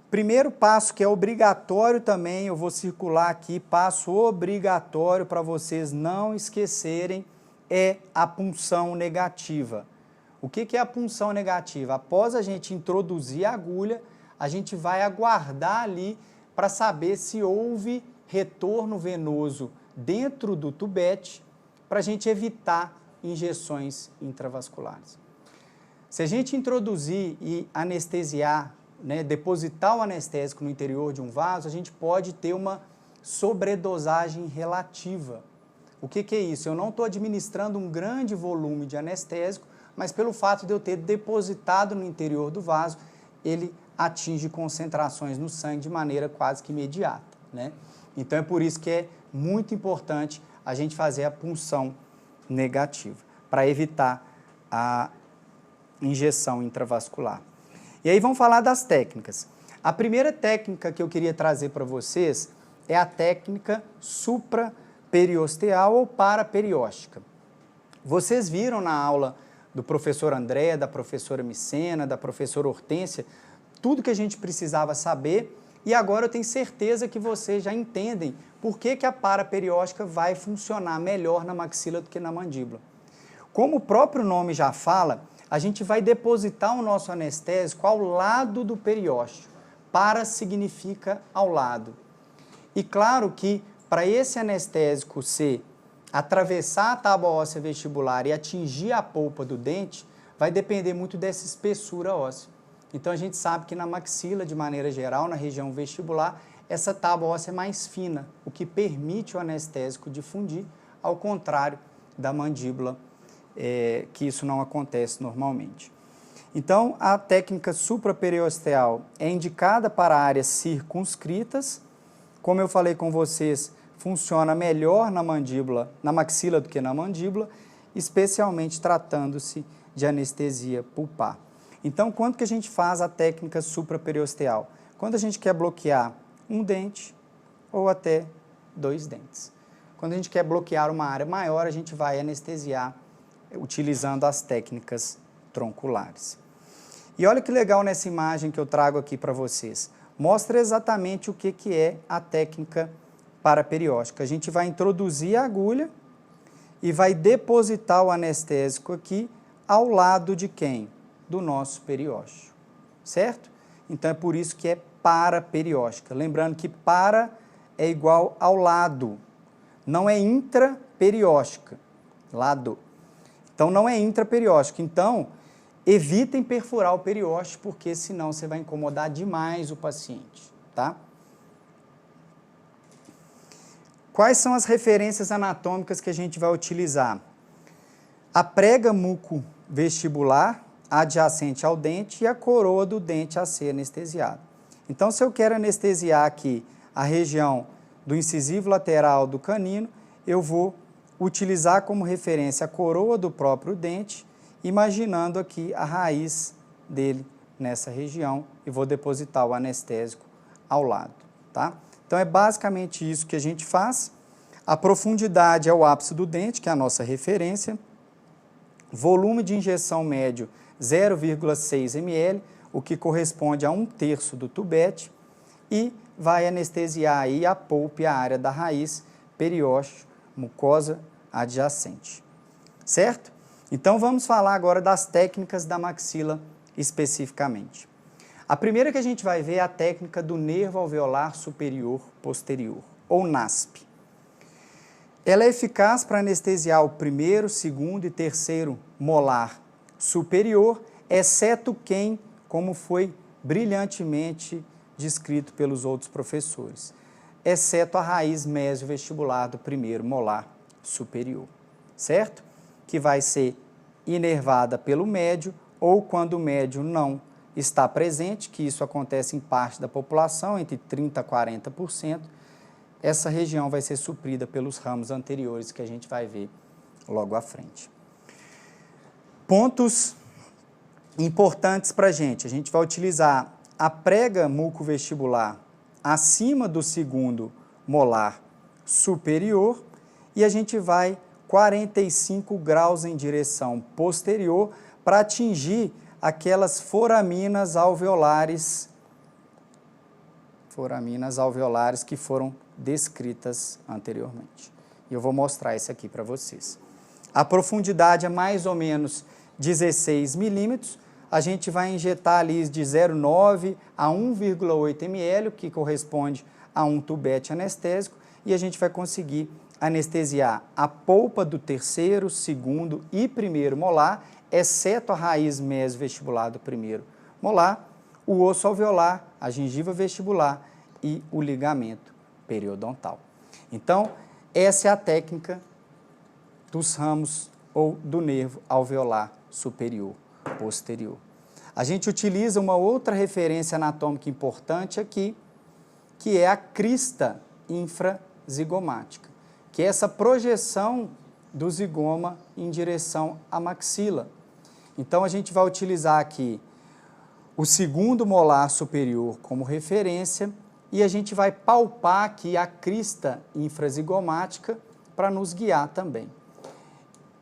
Primeiro passo que é obrigatório também, eu vou circular aqui, passo obrigatório para vocês não esquecerem, é a punção negativa. O que é a punção negativa? Após a gente introduzir a agulha, a gente vai aguardar ali para saber se houve retorno venoso dentro do tubete, para a gente evitar injeções intravasculares. Se a gente introduzir e anestesiar, depositar o anestésico no interior de um vaso, a gente pode ter uma sobredosagem relativa. O que é isso? Eu não estou administrando um grande volume de anestésico, mas pelo fato de eu ter depositado no interior do vaso, ele atinge concentrações no sangue de maneira quase que imediata, Então é por isso que é muito importante a gente fazer a punção negativa, para evitar a injeção intravascular. E aí vamos falar das técnicas. A primeira técnica que eu queria trazer para vocês é a técnica supraperiosteal ou paraperióstica. Vocês viram na aula do professor André, da professora Micena, da professora Hortência, tudo que a gente precisava saber, e agora eu tenho certeza que vocês já entendem por que a paraperióstica vai funcionar melhor na maxila do que na mandíbula. Como o próprio nome já fala, a gente vai depositar o nosso anestésico ao lado do periósteo. Para significa ao lado. E claro que para esse anestésico atravessar a tábua óssea vestibular e atingir a polpa do dente, vai depender muito dessa espessura óssea. Então a gente sabe que na maxila, de maneira geral, na região vestibular, essa tábua óssea é mais fina, o que permite o anestésico difundir, ao contrário da mandíbula, que isso não acontece normalmente. Então, a técnica supraperiosteal é indicada para áreas circunscritas. Como eu falei com vocês, funciona melhor na mandíbula, na maxila do que na mandíbula, especialmente tratando-se de anestesia pulpar. Então, quando que a gente faz a técnica supraperiosteal? Quando a gente quer bloquear um dente ou até 2 dentes. Quando a gente quer bloquear uma área maior, a gente vai anestesiar utilizando as técnicas tronculares. E olha que legal nessa imagem que eu trago aqui para vocês. Mostra exatamente o que é a técnica paraperióstica. A gente vai introduzir a agulha e vai depositar o anestésico aqui ao lado de quem? Do nosso periósteo, certo? Então é por isso que é paraperióstica. Lembrando que para é igual ao lado, não é intraperióstica, lado. Então não é intraperióstica. Então evitem perfurar o periósteo, porque senão você vai incomodar demais o paciente, tá? Quais são as referências anatômicas que a gente vai utilizar? A prega muco-vestibular adjacente ao dente e a coroa do dente a ser anestesiado. Então, se eu quero anestesiar aqui a região do incisivo lateral do canino, eu vou utilizar como referência a coroa do próprio dente, imaginando aqui a raiz dele nessa região e vou depositar o anestésico ao lado, tá? Então é basicamente isso que a gente faz. A profundidade é o ápice do dente, que é a nossa referência. Volume de injeção médio 0,6 ml, o que corresponde a 1/3 do tubete, e vai anestesiar aí a polpa e a área da raiz, periósteo, mucosa adjacente. Certo? Então vamos falar agora das técnicas da maxila especificamente. A primeira que a gente vai ver é a técnica do nervo alveolar superior posterior, ou NASP. Ela é eficaz para anestesiar o primeiro, segundo e terceiro molar superior, exceto quem, como foi brilhantemente descrito pelos outros professores, exceto a raiz mesiovestibular do primeiro molar superior, certo? Que vai ser inervada pelo médio, ou quando o médio não está presente, que isso acontece em parte da população, entre 30% a 40%, essa região vai ser suprida pelos ramos anteriores que a gente vai ver logo à frente. Pontos importantes para a gente vai utilizar a prega mucovestibular acima do segundo molar superior e a gente vai 45 graus em direção posterior para atingir aquelas foraminas alveolares foraminas alveolares que foram descritas anteriormente. E eu vou mostrar isso aqui para vocês. A profundidade é mais ou menos 16 milímetros. A gente vai injetar ali de 0,9 a 1,8 ml, que corresponde a um tubete anestésico, e a gente vai conseguir anestesiar a polpa do terceiro, segundo e primeiro molar, exceto a raiz mesovestibular do primeiro molar, o osso alveolar, a gengiva vestibular e o ligamento periodontal. Então, essa é a técnica dos ramos ou do nervo alveolar superior posterior. A gente utiliza uma outra referência anatômica importante aqui, que é a crista infrazigomática, que é essa projeção do zigoma em direção à maxila. Então, a gente vai utilizar aqui o segundo molar superior como referência e a gente vai palpar aqui a crista infrazigomática para nos guiar também.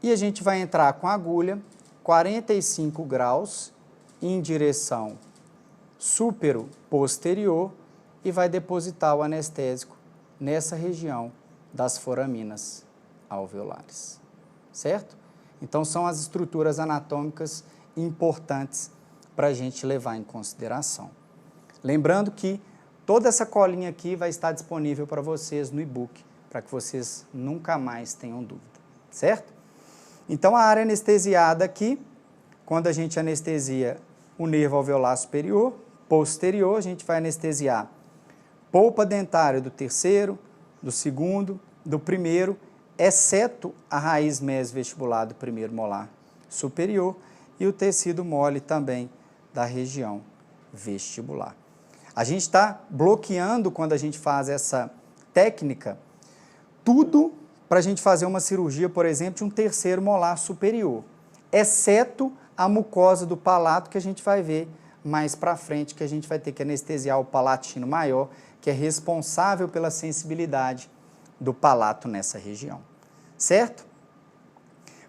E a gente vai entrar com a agulha 45 graus em direção supero-posterior e vai depositar o anestésico nessa região das foraminas alveolares, certo? Então, são as estruturas anatômicas importantes para a gente levar em consideração. Lembrando que toda essa colinha aqui vai estar disponível para vocês no e-book, para que vocês nunca mais tenham dúvida, certo? Então, a área anestesiada aqui, quando a gente anestesia o nervo alveolar superior, posterior, a gente vai anestesiar polpa dentária do terceiro, do segundo, do primeiro, exceto a raiz mesovestibular do primeiro molar superior e o tecido mole também da região vestibular. A gente está bloqueando, quando a gente faz essa técnica, tudo para a gente fazer uma cirurgia, por exemplo, de um terceiro molar superior, exceto a mucosa do palato, que a gente vai ver mais para frente, que a gente vai ter que anestesiar o palatino maior, que é responsável pela sensibilidade do palato nessa região, certo?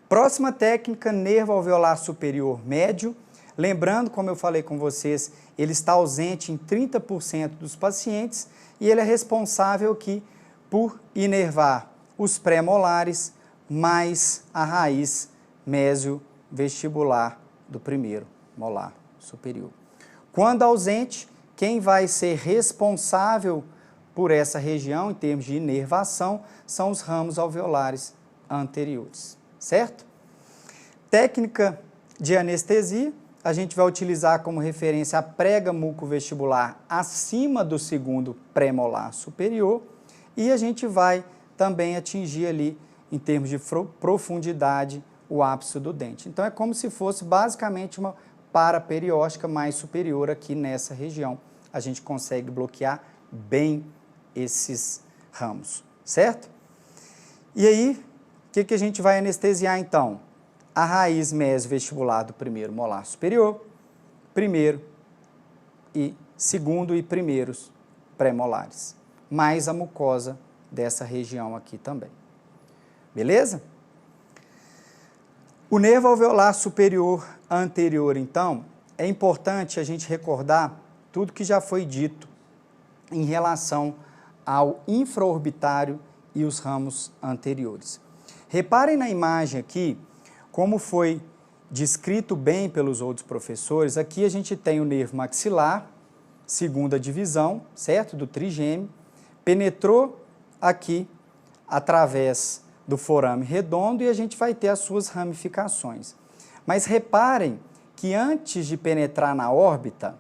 Próxima técnica, nervo alveolar superior médio. Lembrando, como eu falei com vocês, ele está ausente em 30% dos pacientes e ele é responsável aqui por inervar os pré-molares mais a raiz mesovestibular do primeiro molar superior. Quando ausente, quem vai ser responsável por essa região, em termos de inervação, são os ramos alveolares anteriores, certo? Técnica de anestesia, a gente vai utilizar como referência a prega mucovestibular acima do segundo pré-molar superior e a gente vai também atingir ali, em termos de profundidade, o ápice do dente. Então, é como se fosse basicamente uma paraperióstica mais superior aqui nessa região. A gente consegue bloquear bem esses ramos, certo? E aí, o que a gente vai anestesiar então? A raiz mesovestibular do primeiro molar superior, primeiro e segundo e primeiros pré-molares, mais a mucosa dessa região aqui também. Beleza? O nervo alveolar superior anterior, então, é importante a gente recordar tudo que já foi dito em relação ao infraorbitário e os ramos anteriores. Reparem na imagem aqui, como foi descrito bem pelos outros professores. Aqui a gente tem o nervo maxilar, segunda divisão, certo? Do trigêmeo, penetrou aqui através do forame redondo e a gente vai ter as suas ramificações. Mas reparem que antes de penetrar na órbita,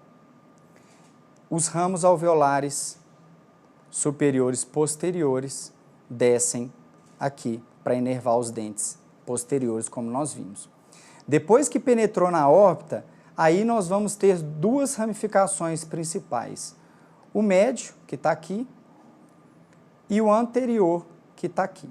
os ramos alveolares superiores posteriores descem aqui para inervar os dentes posteriores, como nós vimos. Depois que penetrou na órbita, aí nós vamos ter duas ramificações principais. O médio, que está aqui, e o anterior, que está aqui.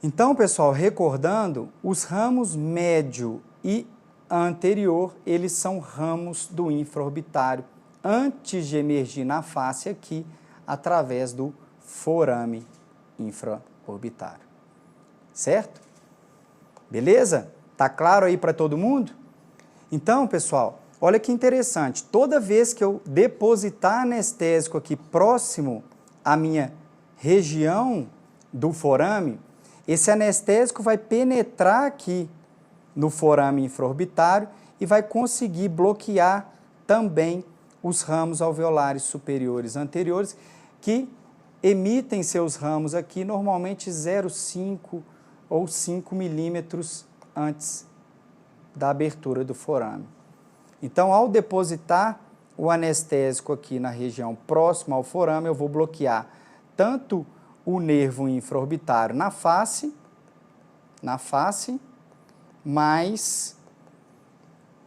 Então, pessoal, recordando, os ramos médio e anterior, eles são ramos do infraorbitário, antes de emergir na face aqui, através do forame infraorbitário. Certo? Beleza? Tá claro aí para todo mundo? Então, pessoal, olha que interessante, toda vez que eu depositar anestésico aqui próximo à minha região do forame, esse anestésico vai penetrar aqui no forame infraorbitário e vai conseguir bloquear também os ramos alveolares superiores anteriores, que emitem seus ramos aqui normalmente 0,5 ou 5 milímetros antes da abertura do forame. Então, ao depositar o anestésico aqui na região próxima ao forame, eu vou bloquear tanto o nervo infraorbitário na face, mais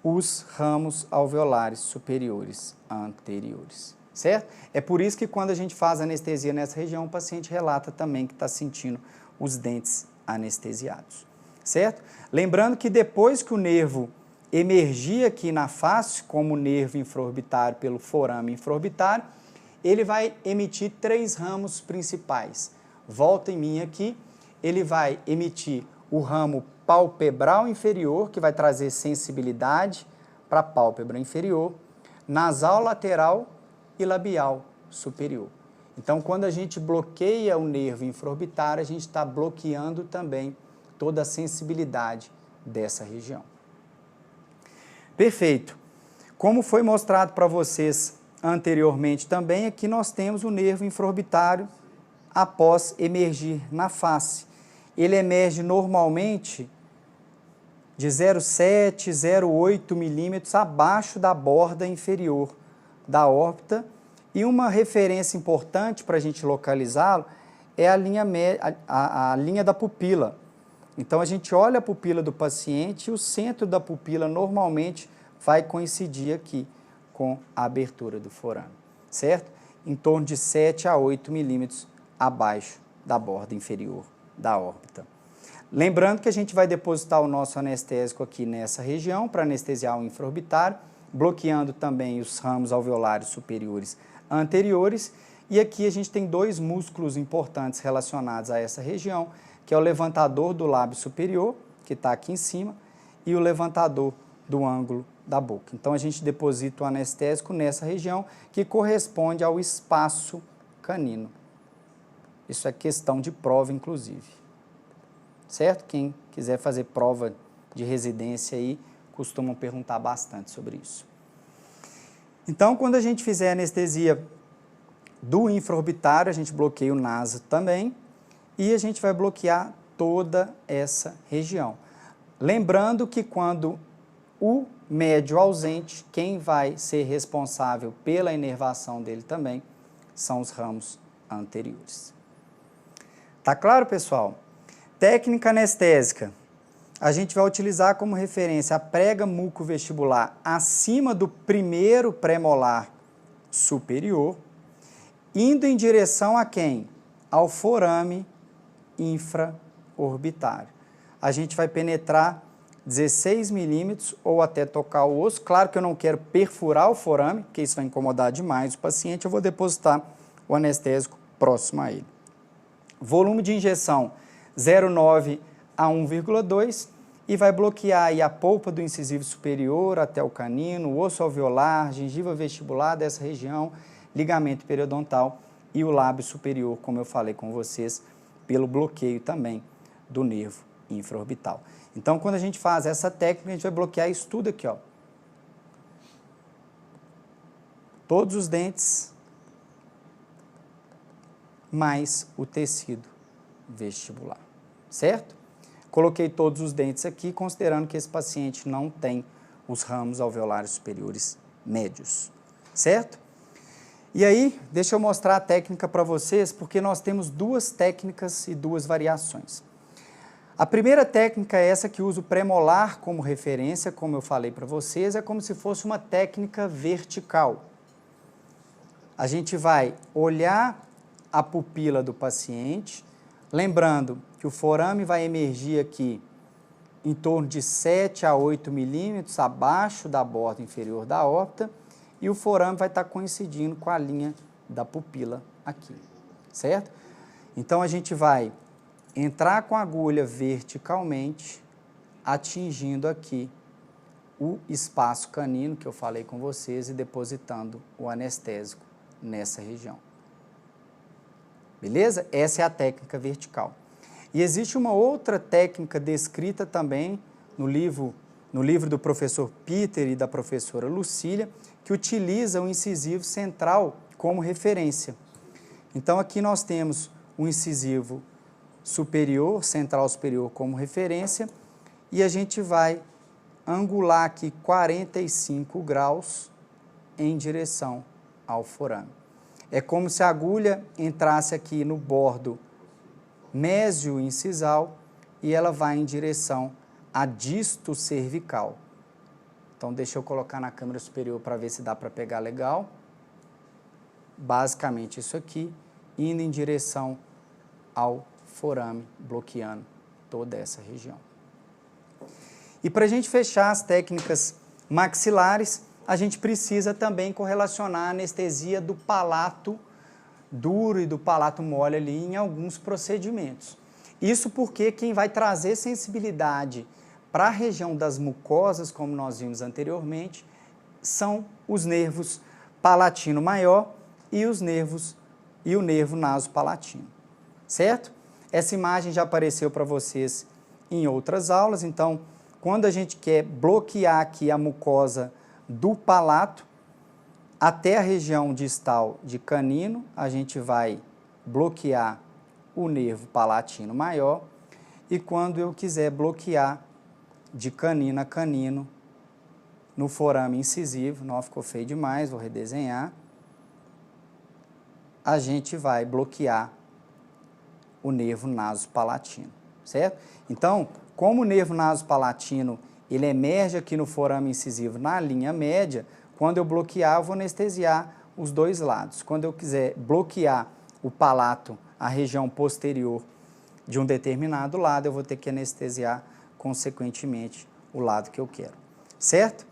os ramos alveolares superiores anteriores, certo? É por isso que quando a gente faz anestesia nessa região, o paciente relata também que está sentindo os dentes anestesiados, certo? Lembrando que depois que o nervo emergir aqui na face, como nervo infraorbitário pelo forame infraorbitário, ele vai emitir 3 ramos principais. Volta em mim aqui, ele vai emitir o ramo palpebral inferior, que vai trazer sensibilidade para a pálpebra inferior, nasal lateral e labial superior. Então, quando a gente bloqueia o nervo infraorbitário, a gente está bloqueando também toda a sensibilidade dessa região. Perfeito. Como foi mostrado para vocês anteriormente também, aqui nós temos o nervo infraorbitário após emergir na face. Ele emerge normalmente de 0,7, 0,8 milímetros abaixo da borda inferior da órbita. E uma referência importante para a gente localizá-lo é a linha da pupila. Então, a gente olha a pupila do paciente e o centro da pupila normalmente vai coincidir aqui com a abertura do forame, certo? Em torno de 7 a 8 milímetros abaixo da borda inferior da órbita. Lembrando que a gente vai depositar o nosso anestésico aqui nessa região para anestesiar o infraorbitário, bloqueando também os ramos alveolares superiores anteriores. E aqui a gente tem 2 músculos importantes relacionados a essa região, que é o levantador do lábio superior, que está aqui em cima, e o levantador do ângulo da boca. Então, a gente deposita o anestésico nessa região, que corresponde ao espaço canino. Isso é questão de prova, inclusive. Certo? Quem quiser fazer prova de residência aí, costumam perguntar bastante sobre isso. Então, quando a gente fizer anestesia do infraorbitário, a gente bloqueia o naso também, e a gente vai bloquear toda essa região. Lembrando que quando o médio ausente, quem vai ser responsável pela inervação dele também são os ramos anteriores. Tá claro, pessoal? Técnica anestésica. A gente vai utilizar como referência a prega mucovestibular acima do primeiro premolar superior, indo em direção a quem? Ao forame infraorbitário. A gente vai penetrar 16 milímetros ou até tocar o osso. Claro que eu não quero perfurar o forame, porque isso vai incomodar demais o paciente. Eu vou depositar o anestésico próximo a ele. Volume de injeção 0,9 a 1,2 e vai bloquear aí a polpa do incisivo superior até o canino, o osso alveolar, gengiva vestibular dessa região, ligamento periodontal e o lábio superior, como eu falei com vocês, pelo bloqueio também do nervo infraorbital. Então, quando a gente faz essa técnica, a gente vai bloquear isso tudo aqui, ó. Todos os dentes, mais o tecido vestibular, certo? Coloquei todos os dentes aqui, considerando que esse paciente não tem os ramos alveolares superiores médios, certo? E aí, deixa eu mostrar a técnica para vocês, porque nós temos 2 técnicas e 2 variações. A primeira técnica é essa que usa o premolar como referência, como eu falei para vocês, é como se fosse uma técnica vertical. A gente vai olhar a pupila do paciente, lembrando que o forame vai emergir aqui em torno de 7 a 8 milímetros abaixo da borda inferior da órbita e o forame vai estar coincidindo com a linha da pupila aqui, certo? Então, a gente vai entrar com a agulha verticalmente, atingindo aqui o espaço canino que eu falei com vocês e depositando o anestésico nessa região. Beleza? Essa é a técnica vertical. E existe uma outra técnica descrita também no livro do professor Peter e da professora Lucília, que utiliza o incisivo central como referência. Então, aqui nós temos o incisivo superior, central superior como referência, e a gente vai angular aqui 45 graus em direção ao forame. É como se a agulha entrasse aqui no bordo mésio-incisal e ela vai em direção a disto cervical. Então, deixa eu colocar na câmera superior para ver se dá para pegar legal. Basicamente isso aqui, indo em direção ao forame, bloqueando toda essa região. E para a gente fechar as técnicas maxilares, a gente precisa também correlacionar a anestesia do palato duro e do palato mole ali em alguns procedimentos. Isso porque quem vai trazer sensibilidade para a região das mucosas, como nós vimos anteriormente, são os nervos palatino maior e o nervo nasopalatino, certo? Essa imagem já apareceu para vocês em outras aulas, então, quando a gente quer bloquear aqui a mucosa do palato, até a região distal de canino, a gente vai bloquear o nervo palatino maior, e quando eu quiser bloquear de canino a canino, no forame incisivo, não ficou feio demais, vou redesenhar, a gente vai bloquear o nervo nasopalatino, certo? Então, como o nervo nasopalatino, ele emerge aqui no forame incisivo na linha média, quando eu bloquear, eu vou anestesiar os dois lados. Quando eu quiser bloquear o palato, a região posterior de um determinado lado, eu vou ter que anestesiar, consequentemente, o lado que eu quero, certo?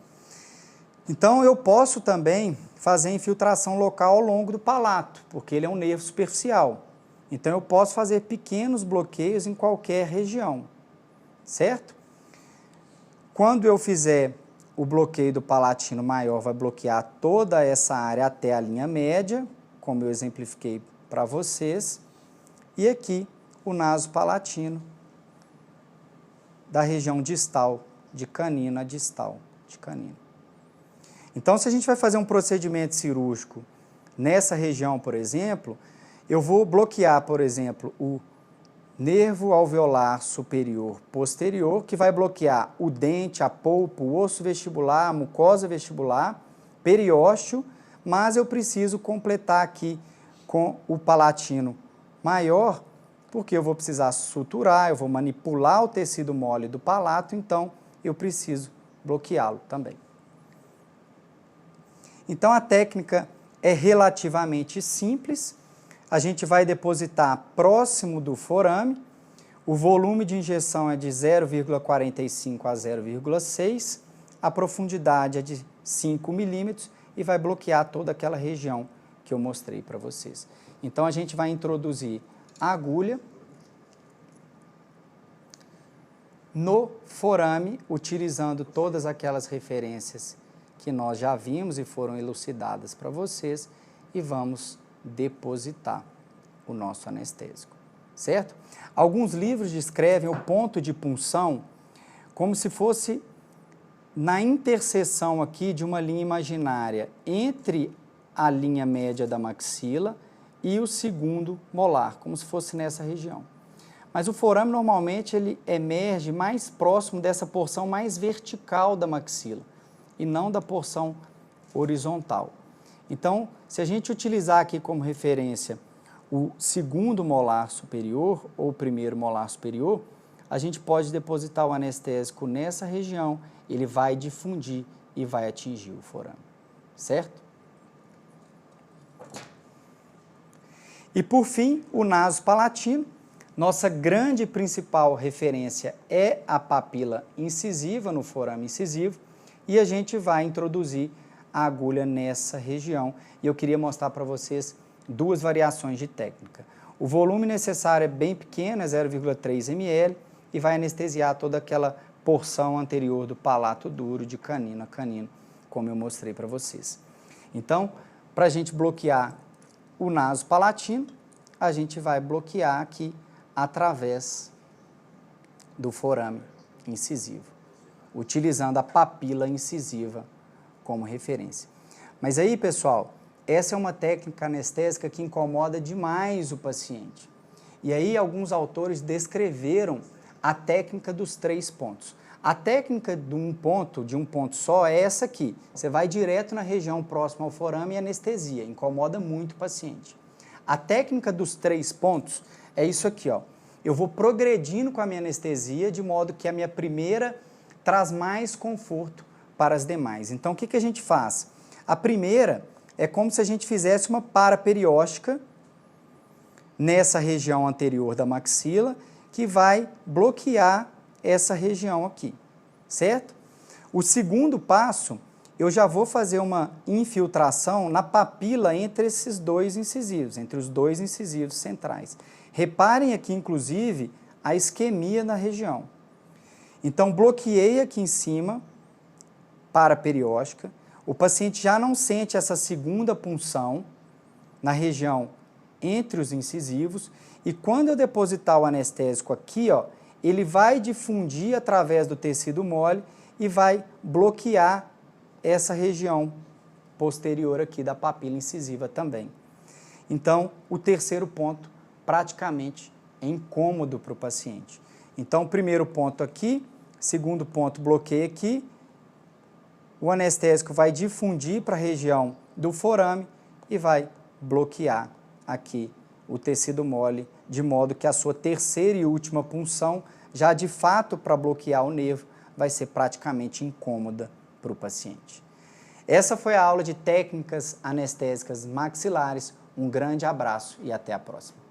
Então, eu posso também fazer infiltração local ao longo do palato, porque ele é um nervo superficial. Então, eu posso fazer pequenos bloqueios em qualquer região, certo? Quando eu fizer o bloqueio do palatino maior, vai bloquear toda essa área até a linha média, como eu exemplifiquei para vocês. E aqui, o nasopalatino, da região distal de canino a distal de canino. Então, se a gente vai fazer um procedimento cirúrgico nessa região, por exemplo, eu vou bloquear, por exemplo, o nervo alveolar superior posterior, que vai bloquear o dente, a polpa, o osso vestibular, a mucosa vestibular, periósteo, mas eu preciso completar aqui com o palatino maior, porque eu vou precisar suturar, eu vou manipular o tecido mole do palato, então eu preciso bloqueá-lo também. Então a técnica é relativamente simples. A gente vai depositar próximo do forame, o volume de injeção é de 0,45 a 0,6, a profundidade é de 5 milímetros e vai bloquear toda aquela região que eu mostrei para vocês. Então a gente vai introduzir a agulha no forame, utilizando todas aquelas referências que nós já vimos e foram elucidadas para vocês, e vamos depositar o nosso anestésico, certo? Alguns livros descrevem o ponto de punção como se fosse na interseção aqui de uma linha imaginária entre a linha média da maxila e o segundo molar, como se fosse nessa região. Mas o forame normalmente ele emerge mais próximo dessa porção mais vertical da maxila e não da porção horizontal. Então, se a gente utilizar aqui como referência o segundo molar superior ou o primeiro molar superior, a gente pode depositar o anestésico nessa região, ele vai difundir e vai atingir o forame, certo? E por fim, o nasopalatino. Nossa grande e principal referência é a papila incisiva, no forame incisivo, e a gente vai introduzir a agulha nessa região. E eu queria mostrar para vocês duas variações de técnica. O volume necessário é bem pequeno, é 0,3 ml, e vai anestesiar toda aquela porção anterior do palato duro, de canino a canino, como eu mostrei para vocês. Então, para a gente bloquear o naso palatino, a gente vai bloquear aqui através do forame incisivo, utilizando a papila incisiva como referência. Mas aí, pessoal, essa é uma técnica anestésica que incomoda demais o paciente. E aí alguns autores descreveram a técnica dos 3 pontos. A técnica de um ponto só é essa aqui. Você vai direto na região próxima ao forame e anestesia, incomoda muito o paciente. A técnica dos 3 pontos é isso aqui, ó. Eu vou progredindo com a minha anestesia de modo que a minha primeira traz mais conforto para as demais. Então, o que a gente faz? A primeira é como se a gente fizesse uma paraperióstica nessa região anterior da maxila, que vai bloquear essa região aqui, certo? O segundo passo, eu já vou fazer uma infiltração na papila entre esses 2 incisivos, entre os 2 incisivos centrais. Reparem aqui, inclusive, a isquemia na região. Então, bloqueei aqui em cima, paraperióstica, o paciente já não sente essa segunda punção na região entre os incisivos, e quando eu depositar o anestésico aqui, ó, ele vai difundir através do tecido mole e vai bloquear essa região posterior aqui da papila incisiva também. Então, o terceiro ponto praticamente é incômodo para o paciente. Então, primeiro ponto aqui, segundo ponto bloqueio aqui, o anestésico vai difundir para a região do forame e vai bloquear aqui o tecido mole, de modo que a sua terceira e última punção, já de fato para bloquear o nervo, vai ser praticamente incômoda para o paciente. Essa foi a aula de técnicas anestésicas maxilares. Um grande abraço e até a próxima.